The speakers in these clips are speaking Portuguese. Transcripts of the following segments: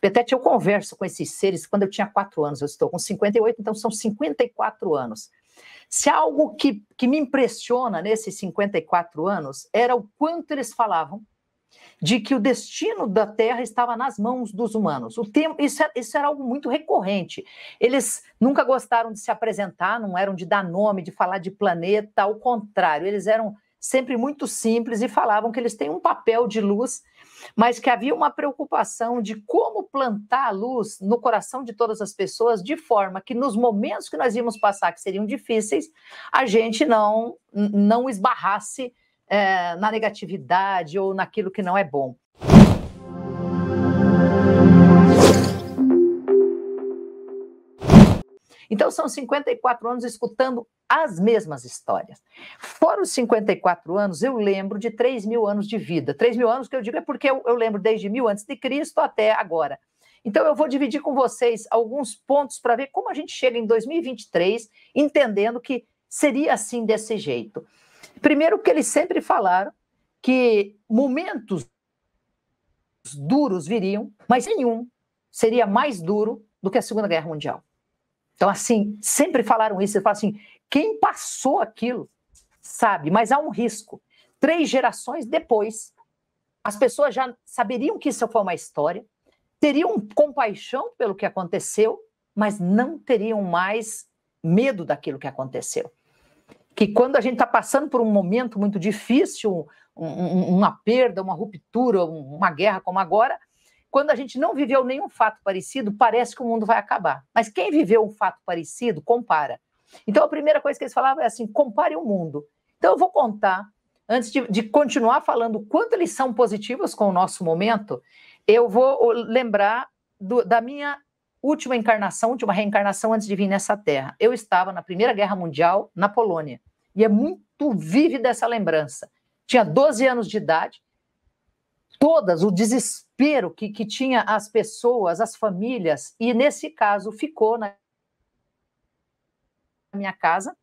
Betete, eu converso com esses seres quando eu tinha 4 anos, eu estou com 58, então são 54 anos. Se há algo que me impressiona nesses 54 anos, era o quanto eles falavam de que o destino da Terra estava nas mãos dos humanos. Isso era algo muito recorrente. Eles nunca gostaram de se apresentar, não eram de dar nome, de falar de planeta, ao contrário, eles eram sempre muito simples e falavam que eles têm um papel de luz, mas que havia uma preocupação de como plantar a luz no coração de todas as pessoas, de forma que nos momentos que nós íamos passar, que seriam difíceis, a gente não esbarrasse na negatividade ou naquilo que não é bom. Então, são 54 anos escutando as mesmas histórias. Fora os 54 anos, eu lembro de 3.000 anos de vida. 3.000 anos que eu digo é porque eu lembro desde 1000 a.C. até agora. Então, eu vou dividir com vocês alguns pontos para ver como a gente chega em 2023, entendendo que seria assim desse jeito. Primeiro, que eles sempre falaram que momentos duros viriam, mas nenhum seria mais duro do que a Segunda Guerra Mundial. Então, assim, sempre falaram isso. Eles falaram assim, quem passou aquilo sabe, mas há um risco. 3 gerações depois, as pessoas já saberiam que isso foi uma história, teriam compaixão pelo que aconteceu, mas não teriam mais medo daquilo que aconteceu. Que quando a gente está passando por um momento muito difícil, uma perda, uma ruptura, uma guerra como agora, quando a gente não viveu nenhum fato parecido, parece que o mundo vai acabar. Mas quem viveu um fato parecido, compara. Então, a primeira coisa que eles falavam é assim, compare o mundo. Então, eu vou contar, antes de continuar falando o quanto eles são positivos com o nosso momento, eu vou lembrar da minha última reencarnação antes de vir nessa terra. Eu estava na Primeira Guerra Mundial, na Polônia, e é muito vívida essa lembrança. Tinha 12 anos de idade, o desespero que tinha as pessoas, as famílias, e nesse caso ficou na minha casa,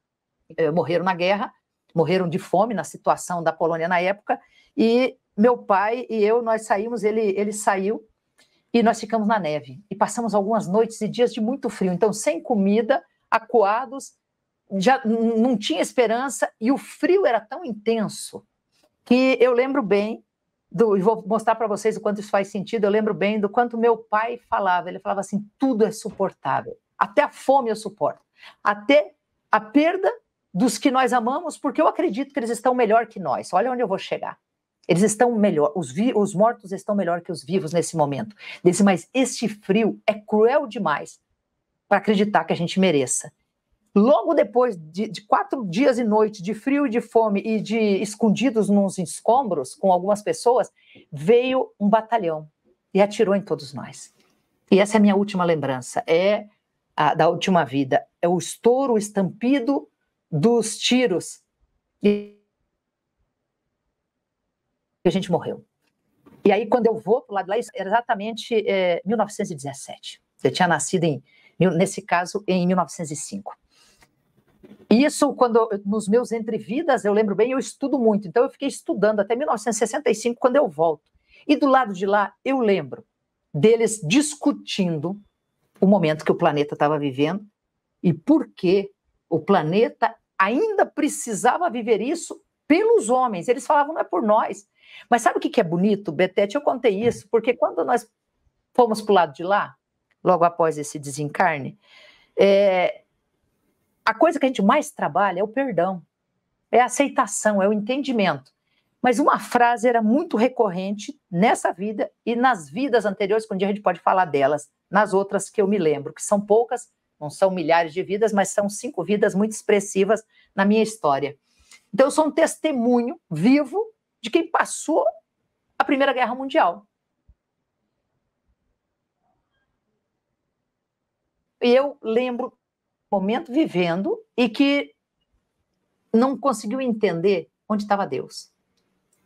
morreram na guerra, morreram de fome na situação da Polônia na época, e meu pai e eu, nós saímos, ele saiu, e nós ficamos na neve, e passamos algumas noites e dias de muito frio, então sem comida, acuados, já não tinha esperança, e o frio era tão intenso, que eu lembro bem, e vou mostrar para vocês o quanto isso faz sentido, eu lembro bem do quanto meu pai falava, ele falava assim, tudo é suportável, até a fome eu suporto, até a perda dos que nós amamos, porque eu acredito que eles estão melhor que nós, olha onde eu vou chegar, eles estão melhor, os mortos estão melhor que os vivos nesse momento, mas este frio é cruel demais para acreditar que a gente mereça. Logo depois de 4 dias e noites de frio e de fome e de escondidos nos escombros com algumas pessoas, veio um batalhão e atirou em todos nós. E essa é a minha última lembrança, da última vida. É o estouro, o estampido dos tiros e a gente morreu. E aí, quando eu vou para o lado de lá, era exatamente 1917. Eu tinha nascido, nesse caso, em 1905. Isso, nos meus entrevidas, eu lembro bem, eu estudo muito. Então, eu fiquei estudando até 1965, quando eu volto. E do lado de lá, eu lembro deles discutindo o momento que o planeta estava vivendo e por que o planeta ainda precisava viver isso pelos homens. Eles falavam, não é por nós. Mas sabe o que é bonito, Betete? Eu contei isso porque quando nós fomos para o lado de lá, logo após esse desencarne, a coisa que a gente mais trabalha é o perdão, é a aceitação, é o entendimento. Mas uma frase era muito recorrente nessa vida e nas vidas anteriores, que um dia a gente pode falar delas, nas outras que eu me lembro, que são poucas, não são milhares de vidas, mas são 5 vidas muito expressivas na minha história. Então, eu sou um testemunho vivo de quem passou a Primeira Guerra Mundial. E eu lembro momento vivendo e que não conseguiu entender onde estava Deus.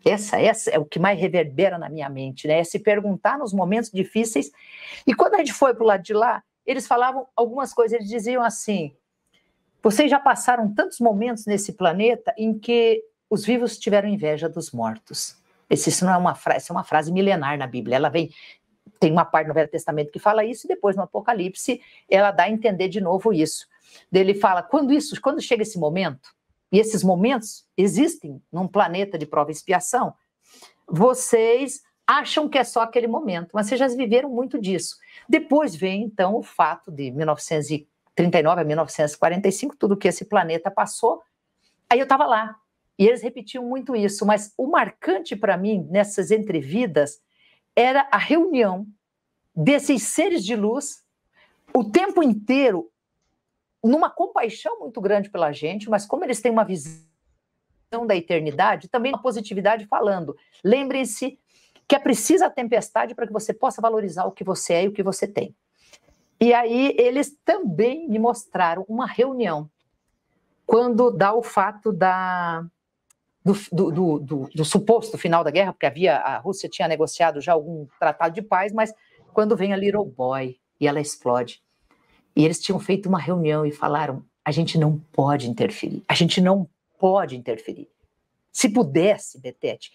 Essa é o que mais reverbera na minha mente, né? É se perguntar nos momentos difíceis. E quando a gente foi para o lado de lá, eles falavam algumas coisas, eles diziam assim, vocês já passaram tantos momentos nesse planeta em que os vivos tiveram inveja dos mortos. Isso não é uma frase, é uma frase milenar na Bíblia, ela vem Tem uma parte no Velho Testamento que fala isso, e depois no Apocalipse ela dá a entender de novo isso. Ele fala, quando chega esse momento, e esses momentos existem num planeta de prova e expiação, vocês acham que é só aquele momento, mas vocês já viveram muito disso. Depois vem, então, o fato de 1939 a 1945, tudo que esse planeta passou. Aí eu estava lá, e eles repetiam muito isso, mas o marcante para mim, nessas entrevidas, era a reunião desses seres de luz, o tempo inteiro, numa compaixão muito grande pela gente, mas como eles têm uma visão da eternidade, também uma positividade falando. Lembrem-se que é preciso a tempestade para que você possa valorizar o que você é e o que você tem. E aí eles também me mostraram uma reunião, quando dá o fato do suposto final da guerra, porque a Rússia tinha negociado já algum tratado de paz, mas quando vem a Little Boy e ela explode. E eles tinham feito uma reunião e falaram, a gente não pode interferir, a gente não pode interferir. Se pudesse, Betete.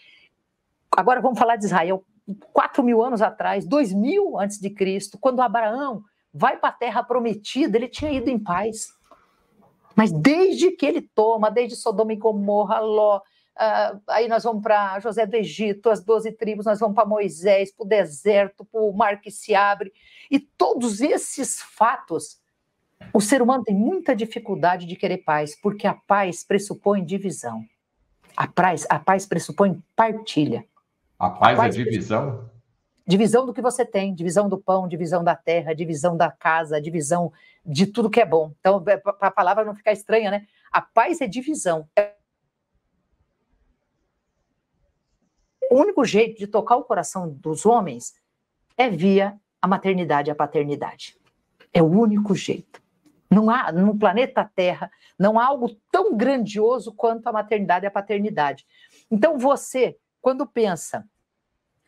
Agora vamos falar de Israel. 4.000 anos atrás, 2.000 antes de Cristo, quando Abraão vai para a terra prometida, ele tinha ido em paz. Mas desde que ele toma, desde Sodoma e Gomorra, Ló, aí nós vamos para José do Egito, as 12 tribos, nós vamos para Moisés, para o deserto, para o mar que se abre, e todos esses fatos, o ser humano tem muita dificuldade de querer paz, porque a paz pressupõe divisão, a paz pressupõe partilha. A paz é divisão? Divisão do que você tem, divisão do pão, divisão da terra, divisão da casa, divisão de tudo que é bom. Então, para a palavra não ficar estranha, né? A paz é divisão. O único jeito de tocar o coração dos homens é via a maternidade e a paternidade. É o único jeito. Não há, no planeta Terra, não há algo tão grandioso quanto a maternidade e a paternidade. Então, você, quando pensa,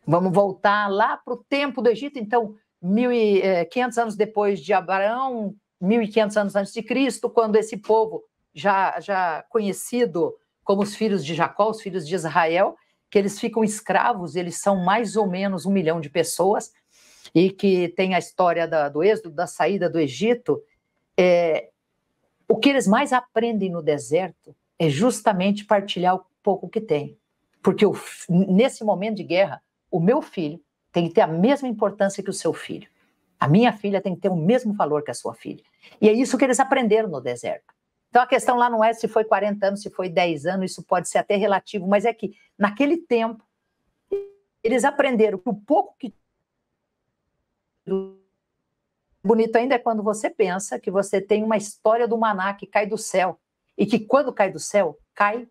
vamos voltar lá para o tempo do Egito, então, 1.500 anos depois de Abraão, 1.500 anos antes de Cristo, quando esse povo, já conhecido como os filhos de Jacó, os filhos de Israel, que eles ficam escravos, eles são mais ou menos 1 milhão de pessoas, e que tem a história do êxodo, da saída do Egito. O que eles mais aprendem no deserto é justamente partilhar o pouco que tem. Porque nesse momento de guerra, o meu filho tem que ter a mesma importância que o seu filho. A minha filha tem que ter o mesmo valor que a sua filha. E é isso que eles aprenderam no deserto. Então a questão lá não é se foi 40 anos, se foi 10 anos, isso pode ser até relativo, mas é que naquele tempo eles aprenderam que o pouco que... Bonito ainda é quando você pensa que você tem uma história do maná que cai do céu, e que quando cai do céu, cai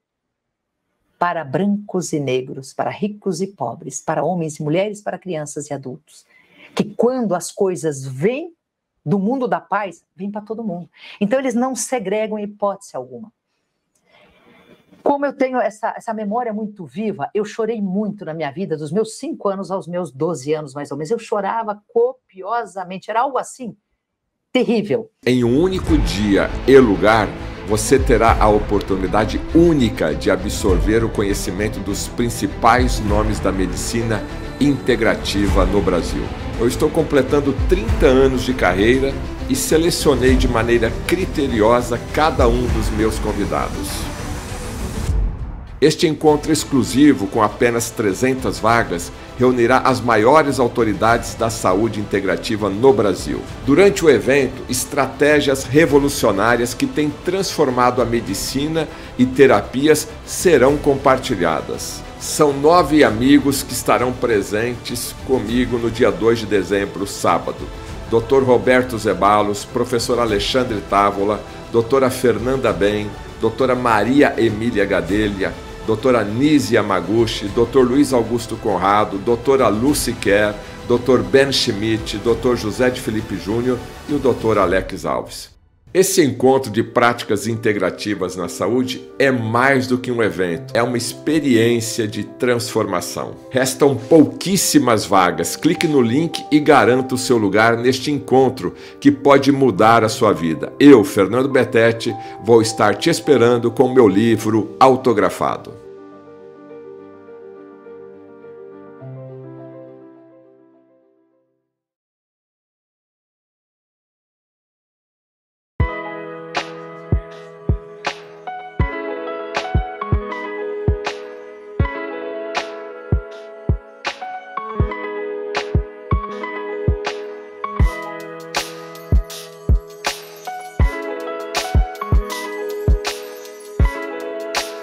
para brancos e negros, para ricos e pobres, para homens e mulheres, para crianças e adultos. Que quando as coisas vêm do mundo da paz, vêm para todo mundo. Então eles não segregam em hipótese alguma. Como eu tenho essa memória muito viva, eu chorei muito na minha vida, dos meus 5 anos aos meus 12 anos, mais ou menos. Eu chorava copiosamente, era algo assim, terrível. Em um único dia e lugar, você terá a oportunidade única de absorver o conhecimento dos principais nomes da medicina integrativa no Brasil. Eu estou completando 30 anos de carreira e selecionei de maneira criteriosa cada um dos meus convidados. Este encontro exclusivo, com apenas 300 vagas, reunirá as maiores autoridades da saúde integrativa no Brasil. Durante o evento, estratégias revolucionárias que têm transformado a medicina e terapias serão compartilhadas. São 9 amigos que estarão presentes comigo no dia 2 de dezembro, sábado. Dr. Roberto Zeballos, professor Alexandre Távola, doutora Fernanda Ben, doutora Maria Emília Gadelha, doutora Nise Yamaguchi, Dr. Luiz Augusto Conrado, doutora Lucy Kerr, Dr. Ben Schmidt, Dr. José de Felipe Júnior e o Dr. Alex Alves. Esse encontro de práticas integrativas na saúde é mais do que um evento, é uma experiência de transformação. Restam pouquíssimas vagas. Clique no link e garanta o seu lugar neste encontro que pode mudar a sua vida. Eu, Fernando Betete, vou estar te esperando com o meu livro autografado.